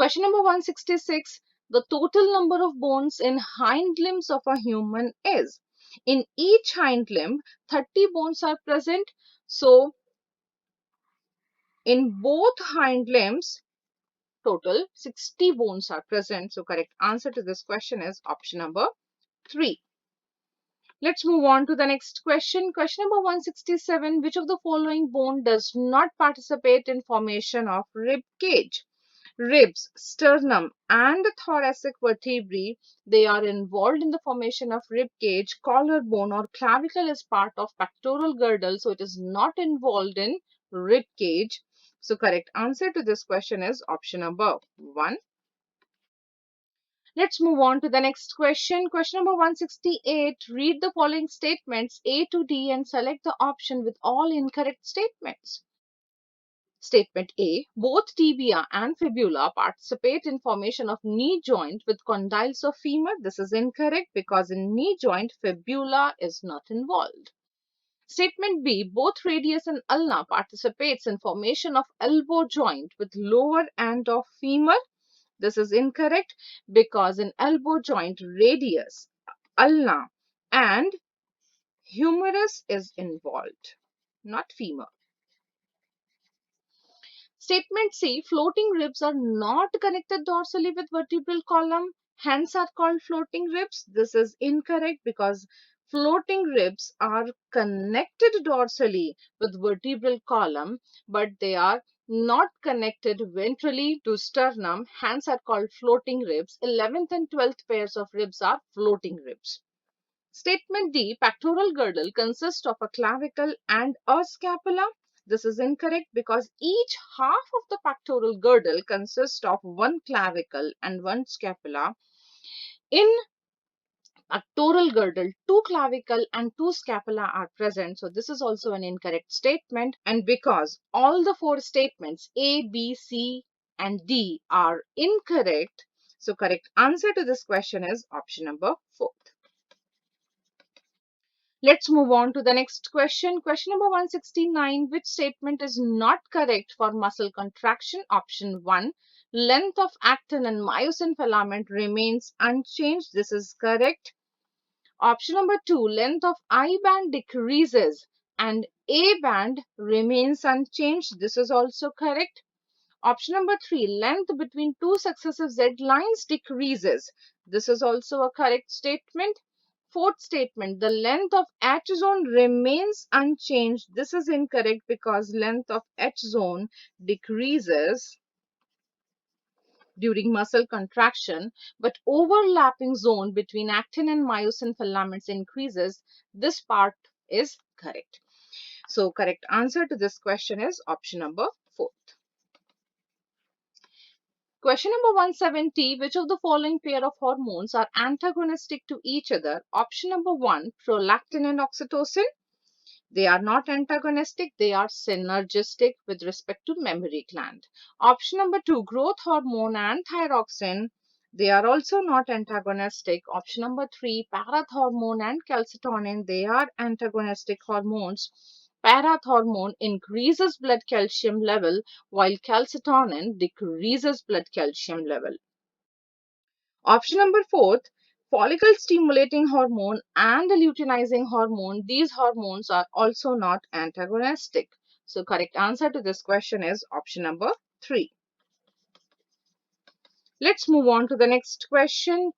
Question number 166. The total number of bones in hind limbs of a human is. In each hind limb, 30 bones are present. So, in both hind limbs, total 60 bones are present. So, correct answer to this question is option number 3. Let's move on to the next question. Question number 167. Which of the following bone does not participate in formation of rib cage? Ribs, sternum, and thoracic vertebrae, they are involved in the formation of rib cage. Collarbone or clavicle is part of pectoral girdle, so it is not involved in rib cage. So correct answer to this question is option number 1. Let's move on to the next question. Question number 168. Read the following statements A to D and select the option with all incorrect statements. Statement A. Both tibia and fibula participate in formation of knee joint with condyles of femur. This is incorrect because in knee joint, fibula is not involved. Statement B. Both radius and ulna participates in formation of elbow joint with lower end of femur. This is incorrect because in elbow joint, radius, ulna, and humerus is involved, not femur. Statement C. Floating ribs are not connected dorsally with vertebral column, hence are called floating ribs. This is incorrect because floating ribs are connected dorsally with vertebral column, but they are not connected ventrally to sternum, hence are called floating ribs. 11th and 12th pairs of ribs are floating ribs. Statement D. Pectoral girdle consists of a clavicle and a scapula. This is incorrect because each half of the pectoral girdle consists of one clavicle and one scapula. In pectoral girdle, two clavicle and two scapula are present. So this is also an incorrect statement. And because all the four statements A, B, C, and D are incorrect, so correct answer to this question is option number 4. Let's move on to the next question. Question number 169. Which statement is not correct for muscle contraction? Option 1. Length of actin and myosin filament remains unchanged. This is correct. Option number 2. Length of I band decreases and A band remains unchanged. This is also correct. Option number 3. Length between two successive Z lines decreases. This is also a correct statement. Fourth statement, the length of H zone remains unchanged. This is incorrect because length of H zone decreases during muscle contraction, but overlapping zone between actin and myosin filaments increases. This part is correct. So correct answer to this question is option number 4. Question number 170. Which of the following pair of hormones are antagonistic to each other? Option number 1, prolactin and oxytocin. They are not antagonistic, they are synergistic with respect to mammary gland. Option number 2, growth hormone and thyroxine. They are also not antagonistic. Option number 3, parathormone and calcitonin. They are antagonistic hormones. Parathormone increases blood calcium level while calcitonin decreases blood calcium level. Option number 4, follicle stimulating hormone and luteinizing hormone. These hormones are also not antagonistic. So correct answer to this question is option number 3. Let's move on to the next question.